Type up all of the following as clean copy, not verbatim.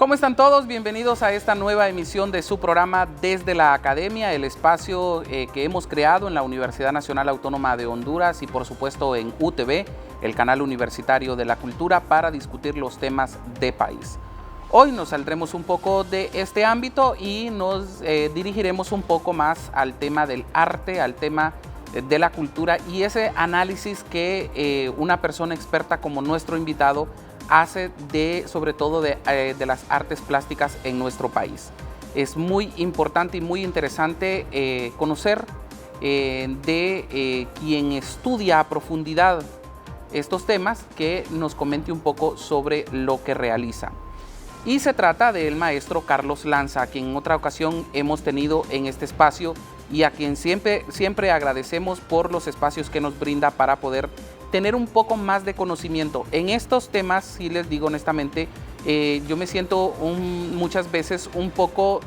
¿Cómo están todos? Bienvenidos a esta nueva emisión de su programa Desde la Academia, el espacio que hemos creado en la Universidad Nacional Autónoma de Honduras y por supuesto en UTV, el canal universitario de la cultura, para discutir los temas de país. Hoy nos saldremos un poco de este ámbito y nos dirigiremos un poco más al tema del arte, al tema de la cultura y ese análisis que una persona experta como nuestro invitado hace sobre todo de las artes plásticas en nuestro país. Es muy importante y muy interesante conocer de quien estudia a profundidad estos temas, que nos comente un poco sobre lo que realiza. Y se trata del maestro Carlos Lanza, a quien en otra ocasión hemos tenido en este espacio y a quien siempre agradecemos por los espacios que nos brinda para poder tener un poco más de conocimiento. En estos temas, sí les digo honestamente, yo me siento muchas veces un poco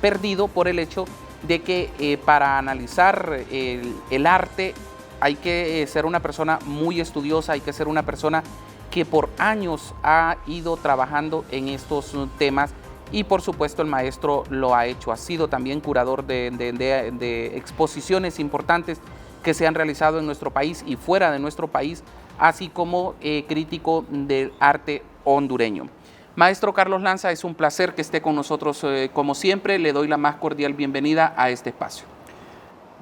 perdido por el hecho de que para analizar el arte hay que ser una persona muy estudiosa, hay que ser una persona que por años ha ido trabajando en estos temas y por supuesto el maestro lo ha hecho, ha sido también curador de exposiciones importantes que se han realizado en nuestro país y fuera de nuestro país, así como crítico del arte hondureño. Maestro Carlos Lanza, es un placer que esté con nosotros como siempre. Le doy la más cordial bienvenida a este espacio.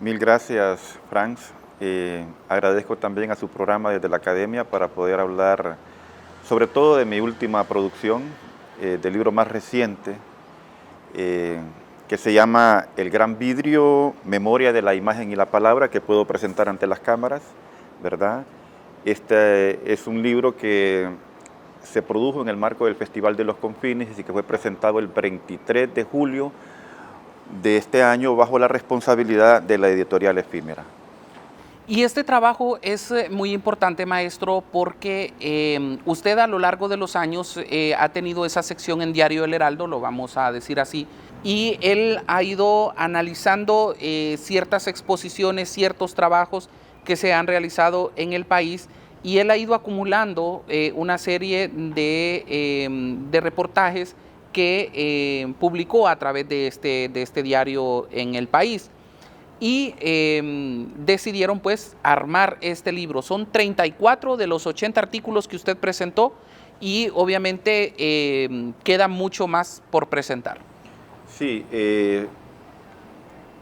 Mil gracias, Franz. Agradezco también a su programa Desde la Academia para poder hablar sobre todo de mi última producción, del libro más reciente, que se llama El Gran Vidrio, Memoria de la Imagen y la Palabra, que puedo presentar ante las cámaras, ¿verdad? Este es un libro que se produjo en el marco del Festival de los Confines y que fue presentado el 23 de julio de este año bajo la responsabilidad de la editorial Efímera. Y este trabajo es muy importante, maestro, porque usted a lo largo de los años ha tenido esa sección en Diario El Heraldo, lo vamos a decir así, y él ha ido analizando ciertas exposiciones, ciertos trabajos que se han realizado en el país, y él ha ido acumulando una serie de reportajes que publicó a través de este diario en el país. Y decidieron pues armar este libro. Son 34 de los 80 artículos que usted presentó y obviamente queda mucho más por presentar. Sí,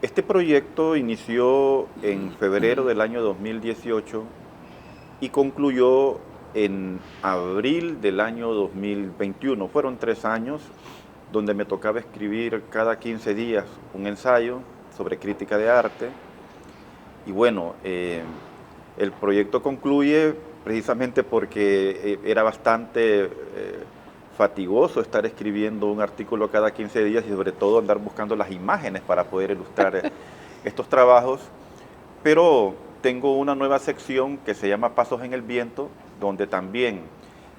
este proyecto inició en febrero del año 2018 y concluyó en abril del año 2021. Fueron 3 años donde me tocaba escribir cada 15 días un ensayo sobre crítica de arte. Y bueno, el proyecto concluye precisamente porque era bastante fatigoso estar escribiendo un artículo cada 15 días y sobre todo andar buscando las imágenes para poder ilustrar estos trabajos. Pero tengo una nueva sección que se llama Pasos en el Viento, donde también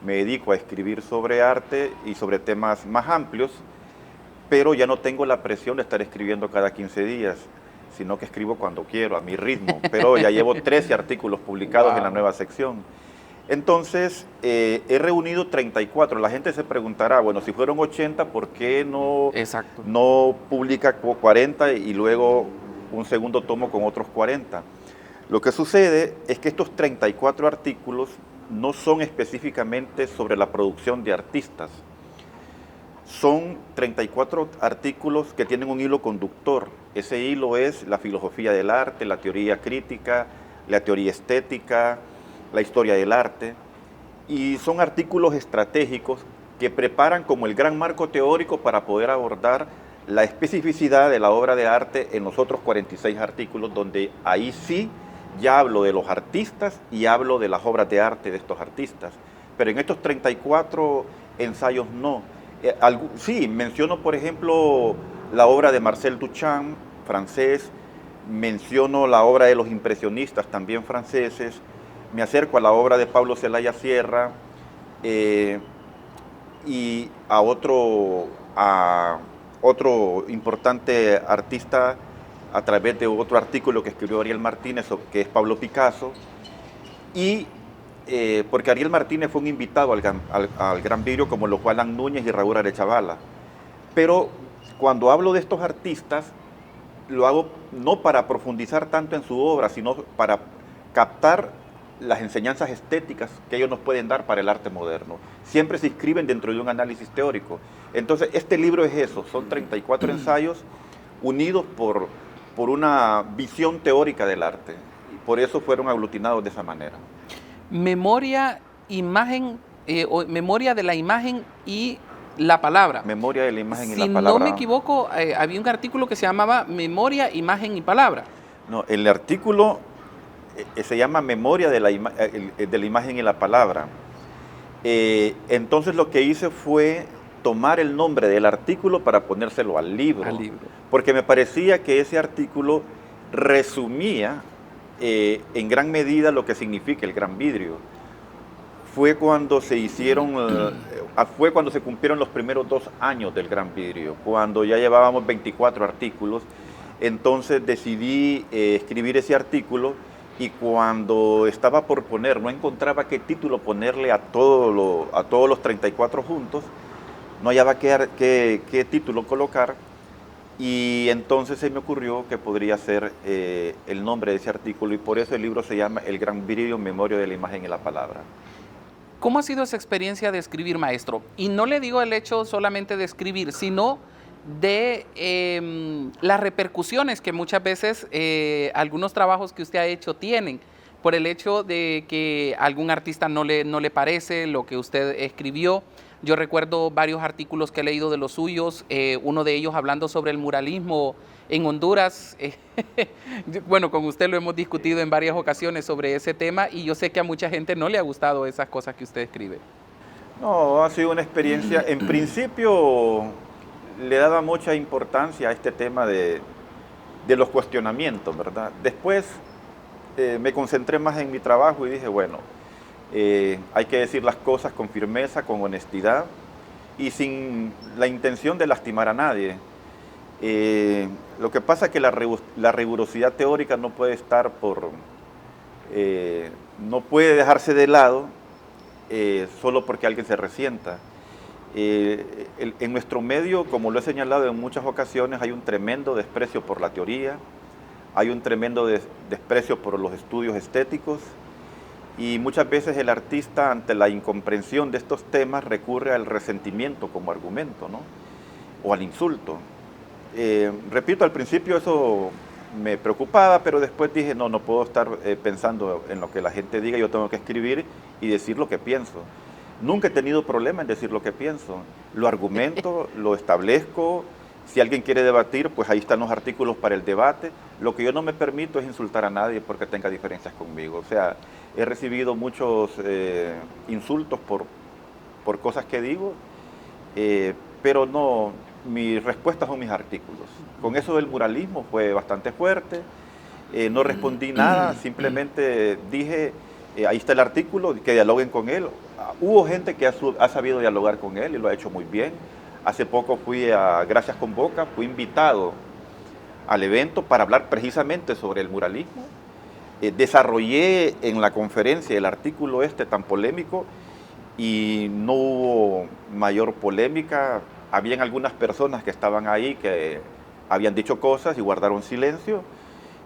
me dedico a escribir sobre arte y sobre temas más amplios, pero ya no tengo la presión de estar escribiendo cada 15 días, sino que escribo cuando quiero, a mi ritmo. Pero ya llevo 13 artículos publicados en la nueva sección. Entonces, he reunido 34. La gente se preguntará, bueno, si fueron 80, ¿por qué no publica 40 y luego un segundo tomo con otros 40? Lo que sucede es que estos 34 artículos no son específicamente sobre la producción de artistas. Son 34 artículos que tienen un hilo conductor. Ese hilo es la filosofía del arte, la teoría crítica, la teoría estética, la historia del arte. Y son artículos estratégicos que preparan como el gran marco teórico para poder abordar la especificidad de la obra de arte en los otros 46 artículos, donde ahí sí ya hablo de los artistas y hablo de las obras de arte de estos artistas. Pero en estos 34 ensayos no. Sí, menciono por ejemplo la obra de Marcel Duchamp, francés, menciono la obra de los impresionistas, también franceses, me acerco a la obra de Pablo Celaya Sierra y a otro importante artista a través de otro artículo que escribió Ariel Martínez, que es Pablo Picasso, y porque Ariel Martínez fue un invitado al Gran Vidrio, como lo fue Alan Núñez y Raúl Arechavala. Pero cuando hablo de estos artistas, lo hago no para profundizar tanto en su obra, sino para captar las enseñanzas estéticas que ellos nos pueden dar para el arte moderno. Siempre se inscriben dentro de un análisis teórico. Entonces, este libro es eso, son 34 ensayos unidos por una visión teórica del arte. Y por eso fueron aglutinados de esa manera. Memoria, imagen, memoria de la imagen y la palabra. Memoria de la imagen y la Si palabra. no me equivoco, había un artículo que se llamaba Memoria, imagen y palabra. No, el artículo se llama Memoria de la imagen y la palabra. Entonces lo que hice fue tomar el nombre del artículo para ponérselo al libro. Porque me parecía que ese artículo resumía en gran medida lo que significa el Gran Vidrio. Fue cuando se cumplieron los primeros 2 años del Gran Vidrio, cuando ya llevábamos 24 artículos. Entonces decidí escribir ese artículo, y cuando estaba por poner, no encontraba qué título ponerle a todos los 34 juntos, no hallaba qué título colocar, y entonces se me ocurrió que podría ser el nombre de ese artículo, y por eso el libro se llama El Gran Vidrio, Memoria de la Imagen y la Palabra. ¿Cómo ha sido esa experiencia de escribir, maestro? Y no le digo el hecho solamente de escribir, sino de las repercusiones que muchas veces algunos trabajos que usted ha hecho tienen, por el hecho de que a algún artista no le parece lo que usted escribió. Yo recuerdo varios artículos que he leído de los suyos, uno de ellos hablando sobre el muralismo en Honduras. Bueno, con usted lo hemos discutido en varias ocasiones sobre ese tema, y yo sé que a mucha gente no le ha gustado esas cosas que usted escribe. No, ha sido una experiencia, en principio le daba mucha importancia a este tema de los cuestionamientos, ¿verdad? Después me concentré más en mi trabajo y dije, bueno, hay que decir las cosas con firmeza, con honestidad y sin la intención de lastimar a nadie. Lo que pasa es que la rigurosidad teórica no puede estar no puede dejarse de lado solo porque alguien se resienta. En nuestro medio, como lo he señalado en muchas ocasiones, hay un tremendo desprecio por la teoría, hay un tremendo desprecio por los estudios estéticos, y muchas veces el artista, ante la incomprensión de estos temas, recurre al resentimiento como argumento, ¿no? O al insulto. Repito, al principio eso me preocupaba, pero después dije, no puedo estar pensando en lo que la gente diga, yo tengo que escribir y decir lo que pienso. Nunca he tenido problema en decir lo que pienso, lo argumento, lo establezco. Si alguien quiere debatir, pues ahí están los artículos para el debate. Lo que yo no me permito es insultar a nadie porque tenga diferencias conmigo. O sea, he recibido muchos insultos por cosas que digo, pero no, mi respuesta son mis artículos. Con eso del muralismo fue bastante fuerte, no respondí nada, simplemente dije, ahí está el artículo, que dialoguen con él. Hubo gente que ha sabido dialogar con él y lo ha hecho muy bien. Hace poco fui a Gracias con Boca, fui invitado al evento para hablar precisamente sobre el muralismo. Desarrollé en la conferencia el artículo tan polémico y no hubo mayor polémica. Habían algunas personas que estaban ahí que habían dicho cosas y guardaron silencio.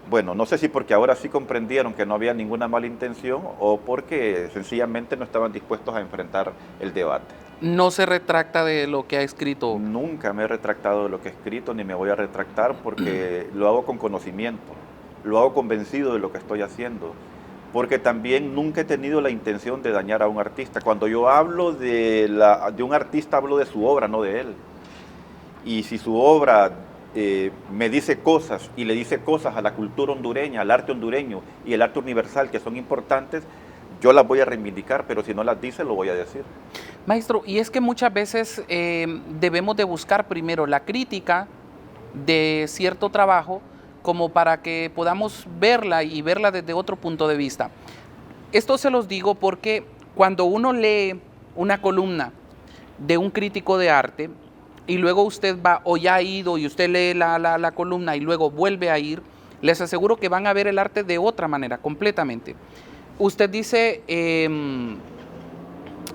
Bueno, no sé si porque ahora sí comprendieron que no había ninguna mala intención o porque sencillamente no estaban dispuestos a enfrentar el debate. ¿No se retracta de lo que ha escrito? Nunca me he retractado de lo que he escrito, ni me voy a retractar, porque lo hago con conocimiento, lo hago convencido de lo que estoy haciendo, porque también nunca he tenido la intención de dañar a un artista. Cuando yo hablo de un artista, hablo de su obra, no de él. Y si su obra me dice cosas y le dice cosas a la cultura hondureña, al arte hondureño y el arte universal que son importantes, yo las voy a reivindicar, pero si no las dice, lo voy a decir. Maestro, y es que muchas veces debemos de buscar primero la crítica de cierto trabajo como para que podamos verla y verla desde otro punto de vista. Esto se los digo porque cuando uno lee una columna de un crítico de arte y luego usted va o ya ha ido y usted lee la columna y luego vuelve a ir, les aseguro que van a ver el arte de otra manera, completamente. usted dice,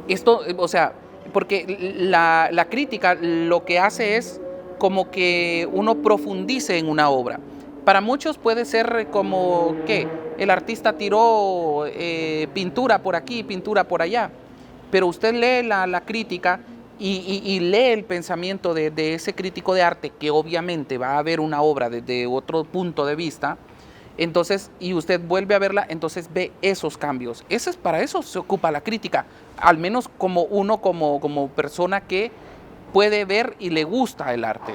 esto, o sea, porque la crítica lo que hace es como que uno profundice en una obra. Para muchos puede ser como que el artista tiró pintura por aquí, pintura por allá, pero usted lee la crítica y lee el pensamiento de ese crítico de arte, que obviamente va a ver una obra desde otro punto de vista. Entonces, y usted vuelve a verla, entonces ve esos cambios. Para eso se ocupa la crítica, al menos como uno, como persona que puede ver y le gusta el arte.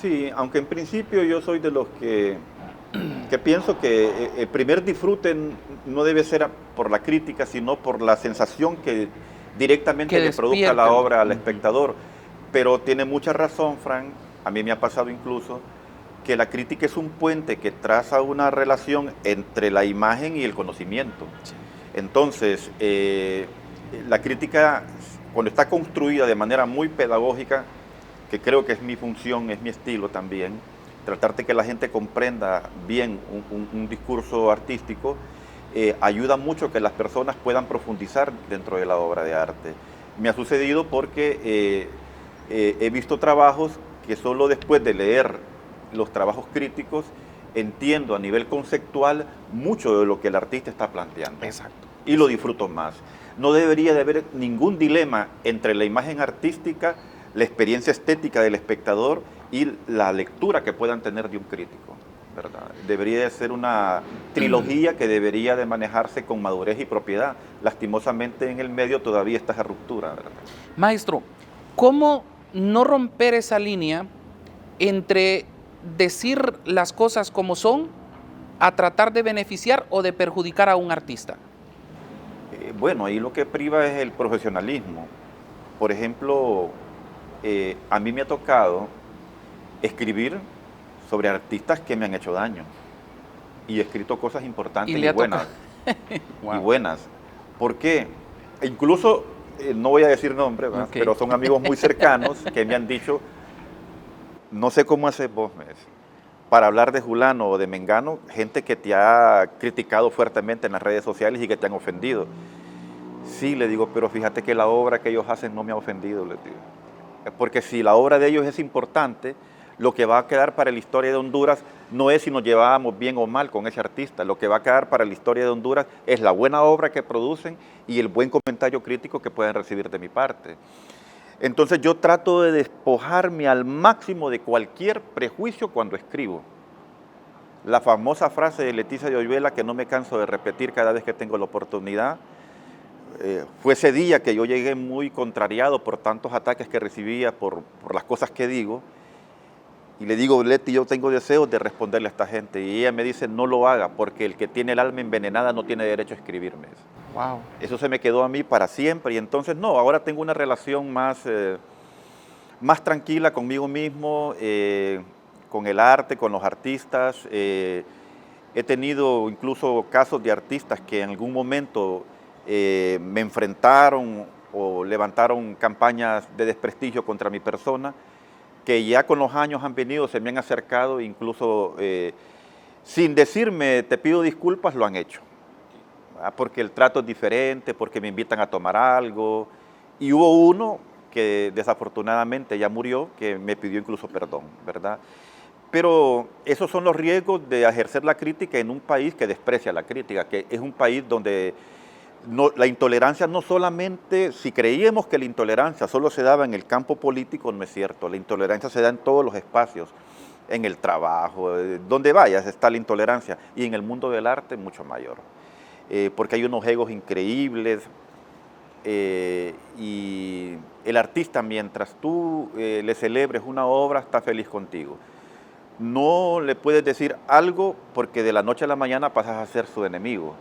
Sí, aunque en principio yo soy de los que pienso que el primer disfrute no debe ser por la crítica, sino por la sensación que directamente le produzca la obra al espectador. Pero tiene mucha razón, Frank, a mí me ha pasado incluso, que la crítica es un puente que traza una relación entre la imagen y el conocimiento. Sí. Entonces, la crítica, cuando está construida de manera muy pedagógica, que creo que es mi función, es mi estilo también, tratar de que la gente comprenda bien un discurso artístico, ayuda mucho que las personas puedan profundizar dentro de la obra de arte. Me ha sucedido porque he visto trabajos que solo después de leer los trabajos críticos entiendo a nivel conceptual mucho de lo que el artista está planteando. Exacto. Y lo disfruto más. No debería de haber ningún dilema entre la imagen artística, la experiencia estética del espectador y la lectura que puedan tener de un crítico, ¿verdad? Debería de ser una trilogía que debería de manejarse con madurez y propiedad. Lastimosamente en el medio todavía está esa ruptura, ¿verdad? Maestro, ¿cómo no romper esa línea entre decir las cosas como son a tratar de beneficiar o de perjudicar a un artista? Bueno, ahí lo que priva es el profesionalismo. Por ejemplo, a mí me ha tocado escribir sobre artistas que me han hecho daño y he escrito cosas importantes y buenas. Wow. Y buenas. ¿Por qué? Incluso, no voy a decir nombres, okay, pero son amigos muy cercanos que me han dicho: no sé cómo haces vos, para hablar de Julano o de Mengano, gente que te ha criticado fuertemente en las redes sociales y que te han ofendido. Sí, le digo, pero fíjate que la obra que ellos hacen no me ha ofendido, les digo. Porque si la obra de ellos es importante, lo que va a quedar para la historia de Honduras no es si nos llevábamos bien o mal con ese artista. Lo que va a quedar para la historia de Honduras es la buena obra que producen y el buen comentario crítico que pueden recibir de mi parte. Entonces yo trato de despojarme al máximo de cualquier prejuicio cuando escribo. La famosa frase de Leticia de Oyuela, que no me canso de repetir cada vez que tengo la oportunidad, fue ese día que yo llegué muy contrariado por tantos ataques que recibía por las cosas que digo, y le digo: Leti, yo tengo deseos de responderle a esta gente, y ella me dice: no lo haga, porque el que tiene el alma envenenada no tiene derecho a escribirme. Wow. Eso se me quedó a mí para siempre, y entonces no, ahora tengo una relación más tranquila conmigo mismo, con el arte, con los artistas. He tenido incluso casos de artistas que en algún momento me enfrentaron o levantaron campañas de desprestigio contra mi persona, que ya con los años han venido, se me han acercado, incluso sin decirme te pido disculpas, lo han hecho. Porque el trato es diferente, porque me invitan a tomar algo. Y hubo uno que desafortunadamente ya murió, que me pidió incluso perdón, ¿verdad? Pero esos son los riesgos de ejercer la crítica en un país que desprecia la crítica, que es un país donde la intolerancia no solamente, si creíamos que la intolerancia solo se daba en el campo político, no es cierto. La intolerancia se da en todos los espacios, en el trabajo, donde vayas está la intolerancia, y en el mundo del arte mucho mayor. Porque hay unos egos increíbles, y el artista, mientras tú le celebres una obra, está feliz contigo. No le puedes decir algo porque de la noche a la mañana pasas a ser su enemigo.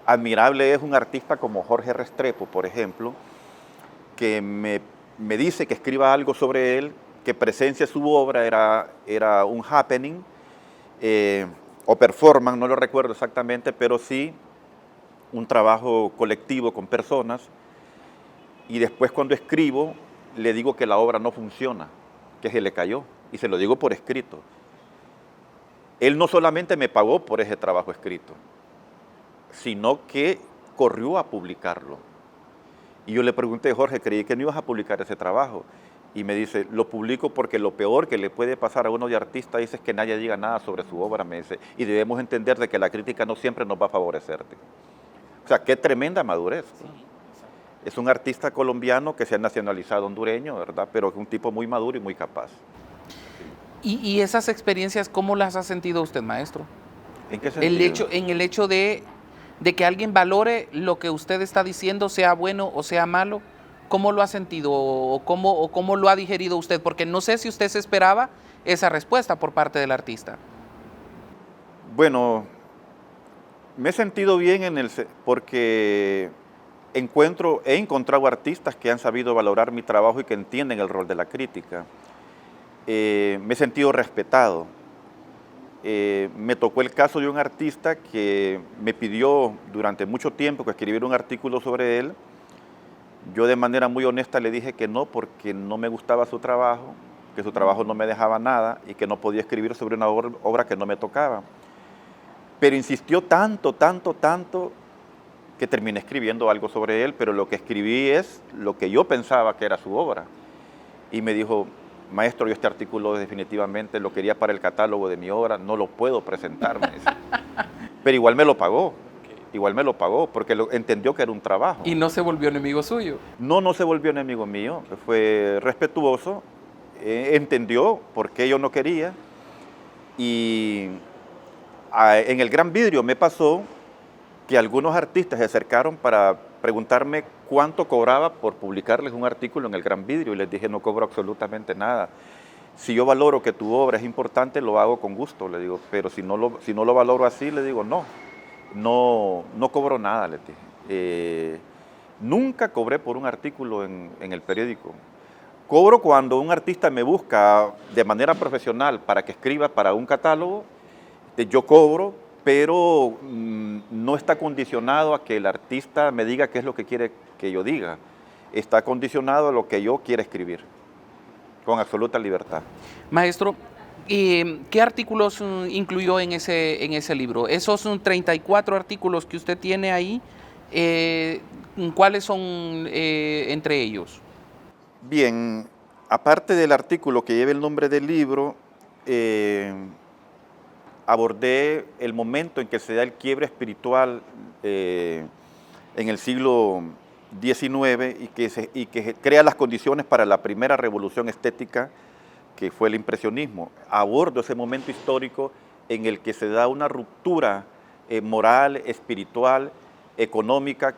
Admirable es un artista como Jorge Restrepo, por ejemplo, que me dice que escriba algo sobre él, que presencia su obra era un happening, o performance, no lo recuerdo exactamente, pero sí un trabajo colectivo con personas, y después cuando escribo le digo que la obra no funciona, que se le cayó, y se lo digo por escrito. Él no solamente me pagó por ese trabajo escrito, sino que corrió a publicarlo. Y yo le pregunté, Jorge, creí que no ibas a publicar ese trabajo. Y me dice, lo publico porque lo peor que le puede pasar a uno de artista es que nadie diga nada sobre su obra, me dice, y debemos entender de que la crítica no siempre nos va a favorecerte. O sea, qué tremenda madurez. Sí, es un artista colombiano que se ha nacionalizado hondureño, ¿verdad? Pero es un tipo muy maduro y muy capaz. ¿Y esas experiencias cómo las ha sentido usted, maestro? ¿En qué sentido? En el hecho de que alguien valore lo que usted está diciendo, sea bueno o sea malo. ¿Cómo lo ha sentido o cómo lo ha digerido usted? Porque no sé si usted se esperaba esa respuesta por parte del artista. Bueno, me he sentido bien porque he encontrado artistas que han sabido valorar mi trabajo y que entienden el rol de la crítica. Me he sentido respetado. Me tocó el caso de un artista que me pidió durante mucho tiempo que escribiera un artículo sobre él. Yo de manera muy honesta le dije que no, porque no me gustaba su trabajo, que su trabajo no me dejaba nada y que no podía escribir sobre una obra que no me tocaba. Pero insistió tanto, que terminé escribiendo algo sobre él, pero lo que escribí es lo que yo pensaba que era su obra. Y me dijo, maestro, yo este artículo definitivamente lo quería para el catálogo de mi obra, no lo puedo presentar, me dice. Pero igual me lo pagó. Igual me lo pagó, porque entendió que era un trabajo. ¿Y no se volvió enemigo suyo? No se volvió enemigo mío, fue respetuoso, entendió por qué yo no quería. Y en el Gran Vidrio me pasó que algunos artistas se acercaron para preguntarme cuánto cobraba por publicarles un artículo en el Gran Vidrio, y les dije, no cobro absolutamente nada. Si yo valoro que tu obra es importante, lo hago con gusto, le digo, pero si no lo valoro así, le digo, no cobro nada, le dije. Nunca cobré por un artículo en el periódico. Cobro cuando un artista me busca de manera profesional para que escriba para un catálogo, yo cobro, pero no está condicionado a que el artista me diga qué es lo que quiere que yo diga. Está condicionado a lo que yo quiera escribir, con absoluta libertad. Maestro, ¿qué artículos incluyó en ese libro? Esos 34 artículos que usted tiene ahí, ¿cuáles son entre ellos? Bien, aparte del artículo que lleva el nombre del libro, abordé el momento en que se da el quiebre espiritual en el siglo XIX y que crea las condiciones para la primera revolución estética, que fue el impresionismo. Abordo ese momento histórico en el que se da una ruptura moral, espiritual, económica,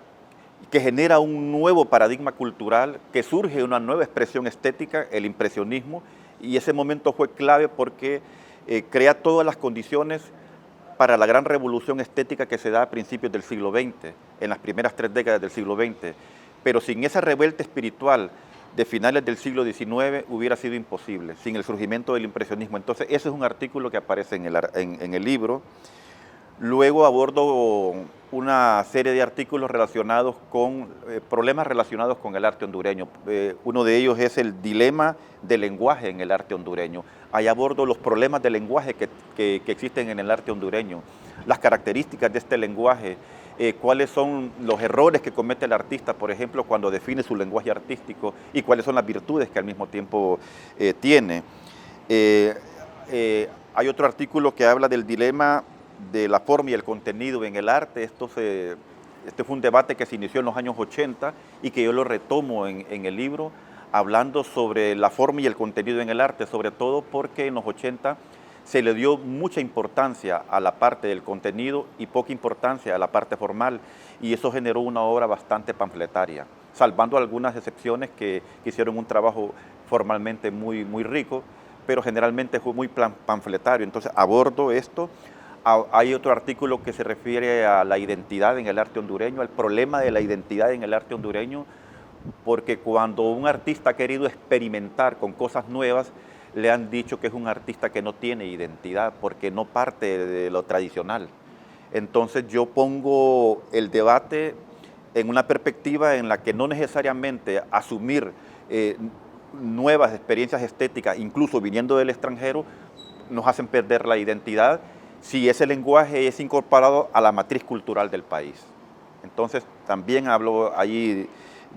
que genera un nuevo paradigma cultural, que surge una nueva expresión estética, el impresionismo, y ese momento fue clave porque crea todas las condiciones para la gran revolución estética que se da a principios del siglo XX, en las primeras 3 décadas del siglo XX. Pero sin esa revuelta espiritual de finales del siglo XIX hubiera sido imposible, sin el surgimiento del impresionismo. Entonces, ese es un artículo que aparece en el libro. Luego abordo una serie de artículos relacionados con problemas relacionados con el arte hondureño. Uno de ellos es el dilema del lenguaje en el arte hondureño. Ahí abordo los problemas de lenguaje que existen en el arte hondureño, las características de este lenguaje, cuáles son los errores que comete el artista, por ejemplo, cuando define su lenguaje artístico, y cuáles son las virtudes que al mismo tiempo tiene. Hay otro artículo que habla del dilema de la forma y el contenido en el arte. Este fue un debate que se inició en los años 80 y que yo lo retomo en el libro, hablando sobre la forma y el contenido en el arte, sobre todo porque en los 80 se le dio mucha importancia a la parte del contenido y poca importancia a la parte formal, y eso generó una obra bastante panfletaria, salvando algunas excepciones que hicieron un trabajo formalmente muy rico, pero generalmente fue muy panfletario. Entonces abordo esto. Hay otro artículo que se refiere a la identidad en el arte hondureño, al problema de la identidad en el arte hondureño, porque cuando un artista ha querido experimentar con cosas nuevas, le han dicho que es un artista que no tiene identidad, porque no parte de lo tradicional. Entonces yo pongo el debate en una perspectiva en la que no necesariamente asumir nuevas experiencias estéticas, incluso viniendo del extranjero, nos hacen perder la identidad, si ese lenguaje es incorporado a la matriz cultural del país. Entonces también hablo ahí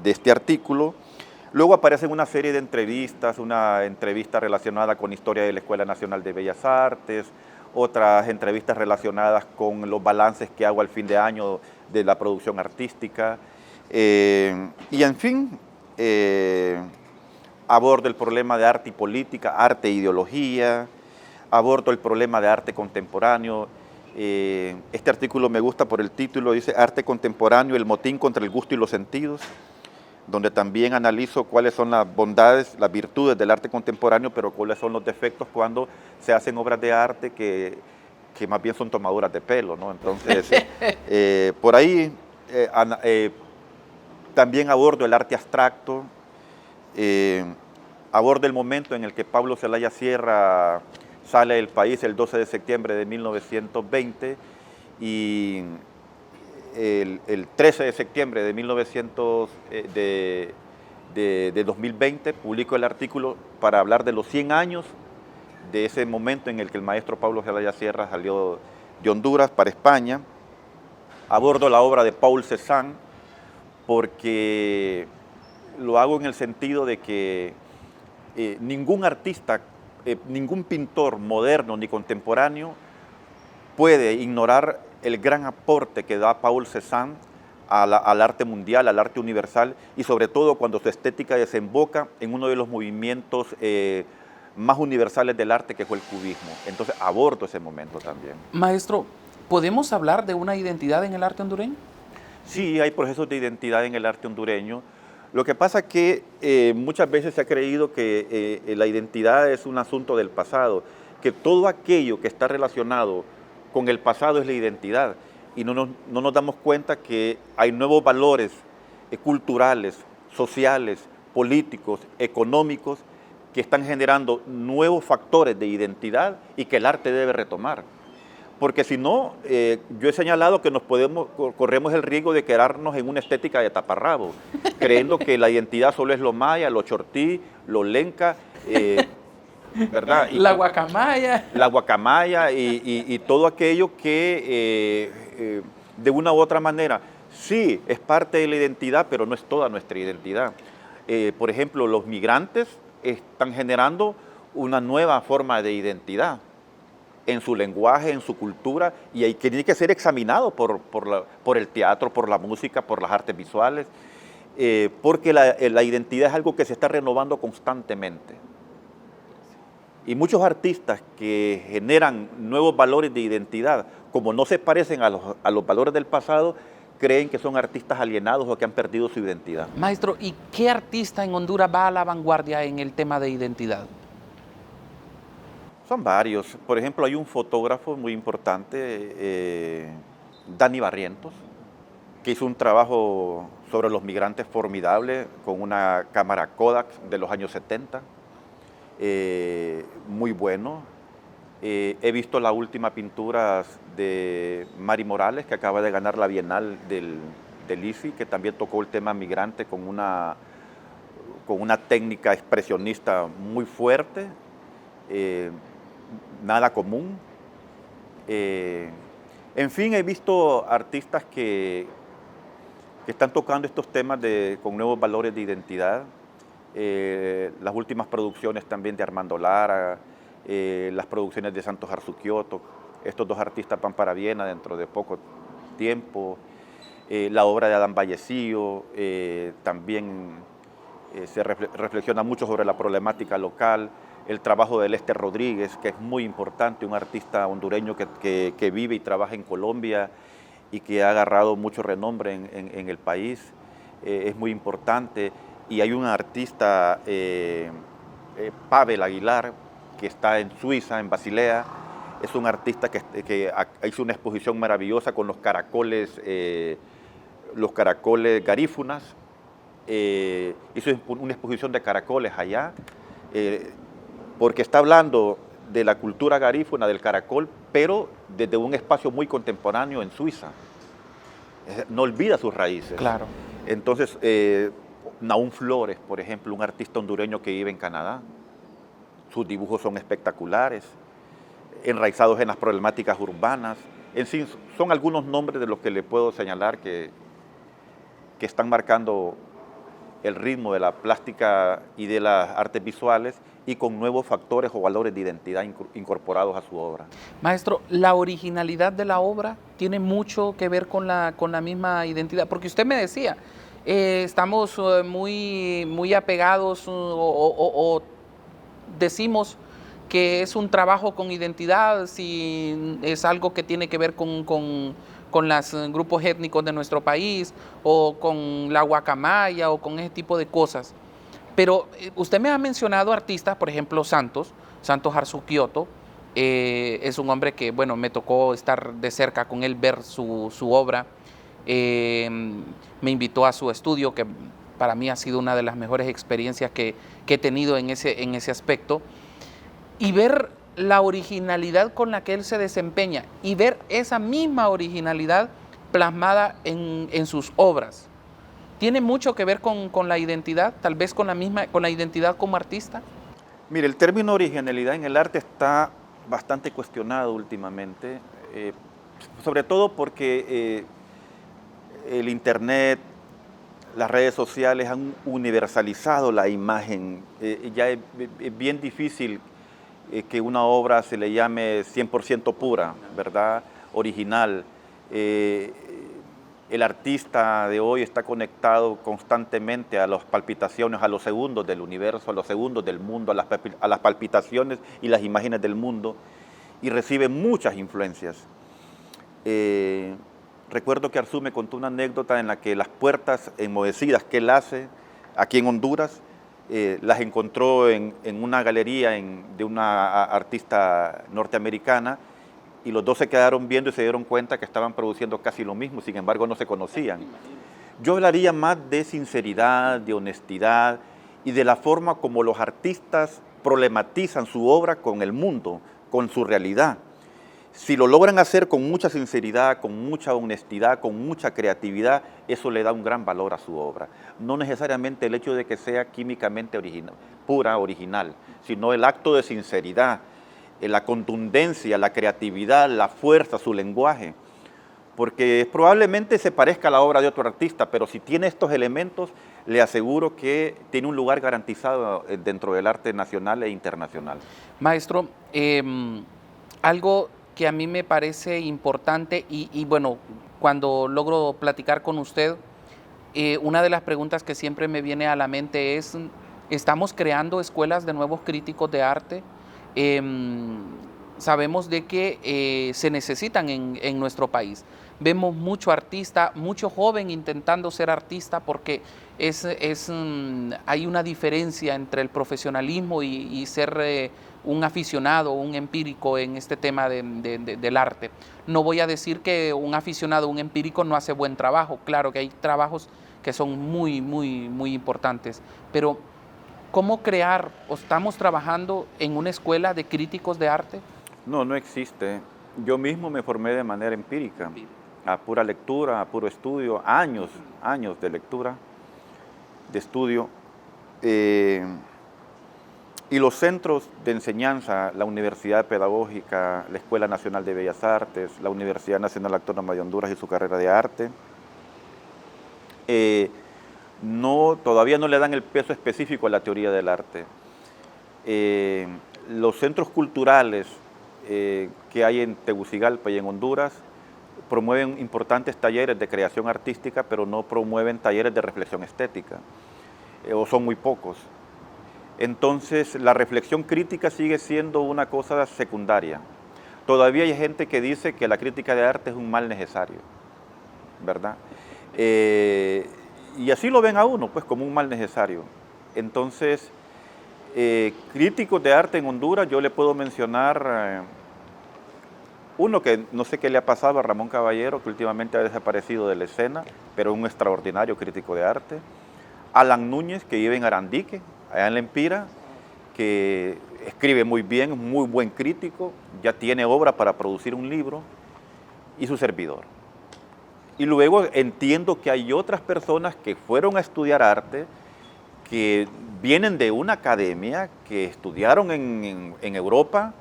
de este artículo. Luego aparecen una serie de entrevistas, una entrevista relacionada con historia de la Escuela Nacional de Bellas Artes, otras entrevistas relacionadas con los balances que hago al fin de año de la producción artística. Y en fin, abordo el problema de arte y política, arte e ideología, abordo el problema de arte contemporáneo. Este artículo me gusta por el título, dice Arte contemporáneo, el motín contra el gusto y los sentidos, donde también analizo cuáles son las bondades, las virtudes del arte contemporáneo, pero cuáles son los defectos cuando se hacen obras de arte que más bien son tomaduras de pelo, ¿no? Entonces, por ahí también abordo el arte abstracto, abordo el momento en el que Pablo Celaya Sierra sale del país el 12 de septiembre de 1920 y el 13 de septiembre de 2020 publico el artículo para hablar de los 100 años de ese momento en el que el maestro Pablo Celaya Sierra salió de Honduras para España. Abordo la obra de Paul Cézanne porque lo hago en el sentido de que ningún artista, ningún pintor moderno ni contemporáneo puede ignorar el gran aporte que da Paul Cézanne al arte mundial, al arte universal, y sobre todo cuando su estética desemboca en uno de los movimientos más universales del arte, que fue el cubismo. Entonces abordo ese momento también. Maestro, ¿podemos hablar de una identidad en el arte hondureño? Sí, hay procesos de identidad en el arte hondureño. Lo que pasa es que muchas veces se ha creído que la identidad es un asunto del pasado, que todo aquello que está relacionado con el pasado es la identidad, y no nos damos cuenta que hay nuevos valores culturales, sociales, políticos, económicos, que están generando nuevos factores de identidad y que el arte debe retomar. Porque si no, yo he señalado que corremos el riesgo de quedarnos en una estética de taparrabo, creyendo que la identidad solo es lo maya, lo chortí, lo lenca, ¿verdad? La guacamaya. La guacamaya y todo aquello que de una u otra manera sí es parte de la identidad, pero no es toda nuestra identidad. Por ejemplo, los migrantes están generando una nueva forma de identidad en su lenguaje, en su cultura, y hay que tiene que ser examinado por el teatro, por la música, por las artes visuales, porque la identidad es algo que se está renovando constantemente. Y muchos artistas que generan nuevos valores de identidad, como no se parecen a los valores del pasado, creen que son artistas alienados o que han perdido su identidad. Maestro, ¿y qué artista en Honduras va a la vanguardia en el tema de identidad? Son varios. Por ejemplo, hay un fotógrafo muy importante, Dani Barrientos, que hizo un trabajo sobre los migrantes formidable con una cámara Kodak de los años 70, muy bueno. He visto la última pintura de Mari Morales, que acaba de ganar la Bienal del IFI, que también tocó el tema migrante con una técnica expresionista muy fuerte. Nada común. En fin, he visto artistas que están tocando estos temas con nuevos valores de identidad. Las últimas producciones también de Armando Lara, las producciones de Santos Arzuquioto, estos dos artistas van para Viena dentro de poco tiempo. La obra de Adán Vallecillo, también se reflexiona mucho sobre la problemática local. El trabajo de Lester Rodríguez, que es muy importante, un artista hondureño que vive y trabaja en Colombia y que ha agarrado mucho renombre en el país, es muy importante. Y hay un artista, Pavel Aguilar, que está en Suiza, en Basilea. Es un artista que hizo una exposición maravillosa con los caracoles garífunas. Hizo una exposición de caracoles allá, porque está hablando de la cultura garífuna, del caracol, pero desde un espacio muy contemporáneo en Suiza. No olvida sus raíces. Claro. Entonces, Naún Flores, por ejemplo, un artista hondureño que vive en Canadá. Sus dibujos son espectaculares, enraizados en las problemáticas urbanas. En fin, son algunos nombres de los que le puedo señalar que que están marcando el ritmo de la plástica y de las artes visuales y con nuevos factores o valores de identidad incorporados a su obra. Maestro, la originalidad de la obra tiene mucho que ver con la misma identidad, porque usted me decía, estamos muy apegados o decimos que es un trabajo con identidad, si es algo que tiene que ver con los grupos étnicos de nuestro país, o con la guacamaya, o con ese tipo de cosas. Pero usted me ha mencionado artistas, por ejemplo, Santos Arzukioto, es un hombre que, bueno, me tocó estar de cerca con él, ver su obra. Me invitó a su estudio, que para mí ha sido una de las mejores experiencias que he tenido en ese aspecto. Y ver la originalidad con la que él se desempeña y ver esa misma originalidad plasmada en sus obras. ¿Tiene mucho que ver con la identidad, tal vez con la identidad como artista? Mire, el término originalidad en el arte está bastante cuestionado últimamente, sobre todo porque el Internet, las redes sociales han universalizado la imagen. Ya es bien difícil que una obra se le llame 100% pura, ¿verdad? Original. El artista de hoy está conectado constantemente a las palpitaciones, a los segundos del universo, a los segundos del mundo, a las palpitaciones y las imágenes del mundo, y recibe muchas influencias. Recuerdo que Arzú me contó una anécdota en la que las puertas enmohecidas que él hace aquí en Honduras, las encontró en una galería de una artista norteamericana, y los dos se quedaron viendo y se dieron cuenta que estaban produciendo casi lo mismo, sin embargo no se conocían. Yo hablaría más de sinceridad, de honestidad y de la forma como los artistas problematizan su obra con el mundo, con su realidad. Si lo logran hacer con mucha sinceridad, con mucha honestidad, con mucha creatividad, eso le da un gran valor a su obra. No necesariamente el hecho de que sea químicamente pura, original, sino el acto de sinceridad, la contundencia, la creatividad, la fuerza, su lenguaje. Porque probablemente se parezca a la obra de otro artista, pero si tiene estos elementos, le aseguro que tiene un lugar garantizado dentro del arte nacional e internacional. Maestro, algo que a mí me parece importante y bueno, cuando logro platicar con usted, una de las preguntas que siempre me viene a la mente es, ¿estamos creando escuelas de nuevos críticos de arte? Sabemos de que se necesitan en nuestro país. Vemos mucho artista, mucho joven intentando ser artista porque hay una diferencia entre el profesionalismo y ser un aficionado, un empírico en este tema del arte. No voy a decir que un aficionado, un empírico no hace buen trabajo. Claro que hay trabajos que son muy importantes, pero ¿cómo crear o estamos trabajando en una escuela de críticos de arte? No, no existe. Yo mismo me formé de manera empírica, a pura lectura, a puro estudio, años de lectura, de estudio. Y los centros de enseñanza, la Universidad Pedagógica, la Escuela Nacional de Bellas Artes, la Universidad Nacional Autónoma de Honduras y su carrera de arte, todavía no le dan el peso específico a la teoría del arte. Los centros culturales que hay en Tegucigalpa y en Honduras promueven importantes talleres de creación artística, pero no promueven talleres de reflexión estética, o son muy pocos. Entonces, la reflexión crítica sigue siendo una cosa secundaria. Todavía hay gente que dice que la crítica de arte es un mal necesario, ¿verdad? Y así lo ven a uno, pues, como un mal necesario. Entonces, críticos de arte en Honduras, yo le puedo mencionar uno que no sé qué le ha pasado a Ramón Caballero, que últimamente ha desaparecido de la escena, pero es un extraordinario crítico de arte. Alan Núñez, que vive en Arandique, allá en La Empira, que escribe muy bien, es muy buen crítico, ya tiene obra para producir un libro, y su servidor. Y luego entiendo que hay otras personas que fueron a estudiar arte, que vienen de una academia, que estudiaron en Europa,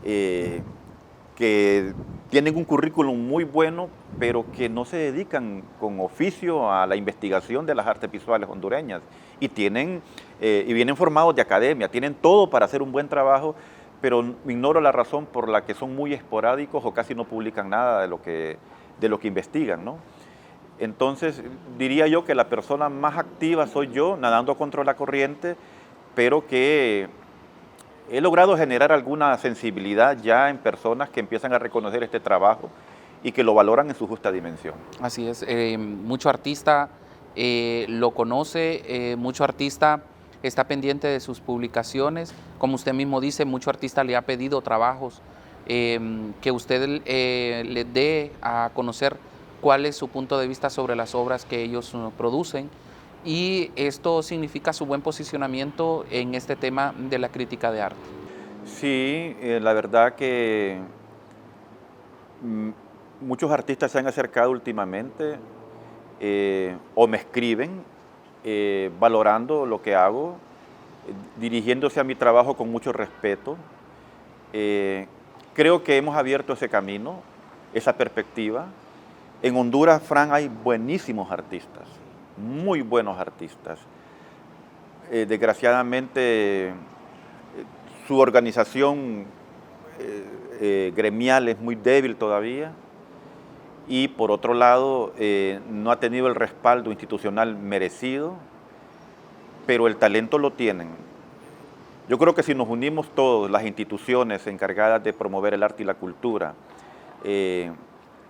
que tienen un currículum muy bueno, pero que no se dedican con oficio a la investigación de las artes visuales hondureñas. Y vienen formados de academia, tienen todo para hacer un buen trabajo, pero ignoro la razón por la que son muy esporádicos o casi no publican nada de lo que investigan, ¿no? Entonces, diría yo que la persona más activa soy yo, nadando contra la corriente, pero que he logrado generar alguna sensibilidad ya en personas que empiezan a reconocer este trabajo y que lo valoran en su justa dimensión. Así es, mucho artista lo conoce, mucho artista está pendiente de sus publicaciones. Como usted mismo dice, mucho artista le ha pedido trabajos, que usted le dé a conocer cuál es su punto de vista sobre las obras que ellos producen, y esto significa su buen posicionamiento en este tema de la crítica de arte. Sí, la verdad que muchos artistas se han acercado últimamente o me escriben valorando lo que hago, dirigiéndose a mi trabajo con mucho respeto. Creo que hemos abierto ese camino, esa perspectiva. En Honduras, Fran, hay buenísimos artistas, muy buenos artistas. Desgraciadamente, su organización gremial es muy débil todavía, y por otro lado, no ha tenido el respaldo institucional merecido, pero el talento lo tienen. Yo creo que si nos unimos todos, las instituciones encargadas de promover el arte y la cultura,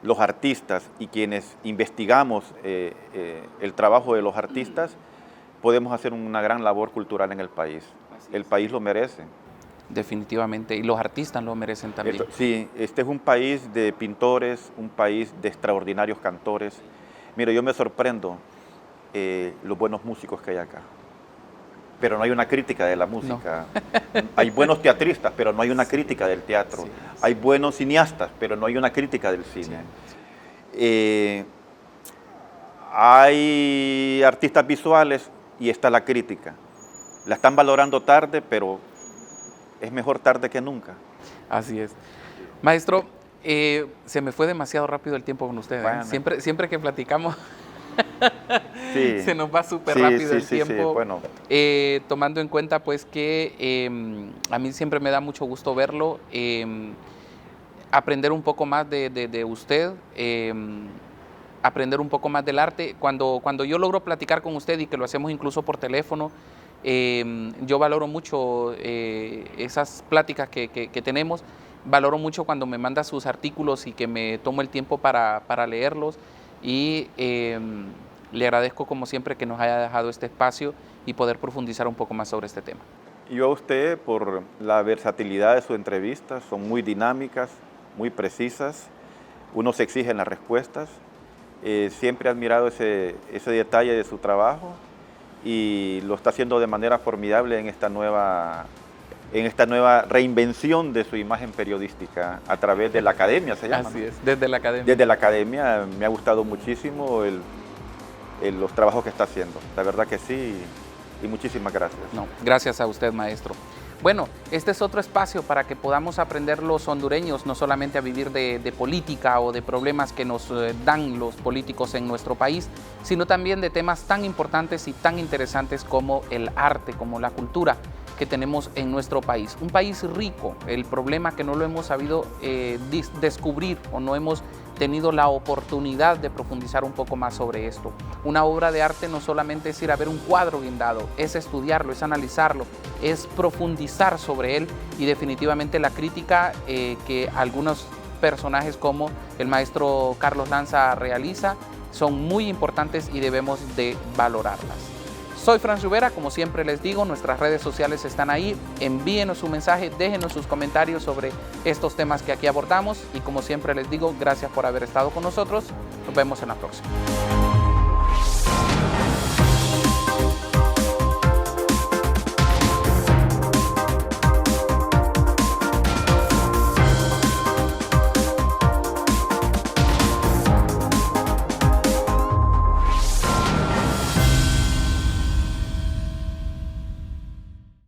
los artistas y quienes investigamos el trabajo de los artistas, podemos hacer una gran labor cultural en el país. El país lo merece. Definitivamente, y los artistas lo merecen también. Sí, este es un país de pintores, un país de extraordinarios cantores. Mira, yo me sorprendo los buenos músicos que hay acá, pero no hay una crítica de la música. No. Hay buenos teatristas, pero no hay una crítica del teatro. Sí. Hay buenos cineastas, pero no hay una crítica del cine. Sí. Hay artistas visuales y está la crítica. La están valorando tarde, pero es mejor tarde que nunca. Así es. Maestro, se me fue demasiado rápido el tiempo con usted. Bueno. Siempre que platicamos sí. Se nos va súper rápido el tiempo. Sí. Bueno. Tomando en cuenta pues que a mí siempre me da mucho gusto verlo, aprender un poco más de usted, aprender un poco más del arte. Cuando yo logro platicar con usted y que lo hacemos incluso por teléfono, yo valoro mucho esas pláticas que tenemos. Valoro mucho cuando me manda sus artículos y que me tomo el tiempo para leerlos, y le agradezco como siempre que nos haya dejado este espacio y poder profundizar un poco más sobre este tema. Yo a usted por la versatilidad de sus entrevistas, son muy dinámicas, muy precisas, uno se exige en las respuestas. Siempre he admirado ese detalle de su trabajo y lo está haciendo de manera formidable en esta nueva reinvención de su imagen periodística a través de la academia, se llama. Así es, desde la academia. Desde la academia me ha gustado muchísimo los trabajos que está haciendo, la verdad que sí, y muchísimas gracias. No, gracias a usted, maestro. Bueno, este es otro espacio para que podamos aprender los hondureños no solamente a vivir de política o de problemas que nos dan los políticos en nuestro país, sino también de temas tan importantes y tan interesantes como el arte, como la cultura que tenemos en nuestro país. Un país rico. El problema que no lo hemos sabido descubrir o no hemos tenido la oportunidad de profundizar un poco más sobre esto. Una obra de arte no solamente es ir a ver un cuadro guindado, es estudiarlo, es analizarlo, es profundizar sobre él, y definitivamente la crítica que algunos personajes como el maestro Carlos Lanza realiza son muy importantes y debemos de valorarlas. Soy Fran Rivera, como siempre les digo, nuestras redes sociales están ahí, envíenos su mensaje, déjenos sus comentarios sobre estos temas que aquí abordamos, y como siempre les digo, gracias por haber estado con nosotros, nos vemos en la próxima.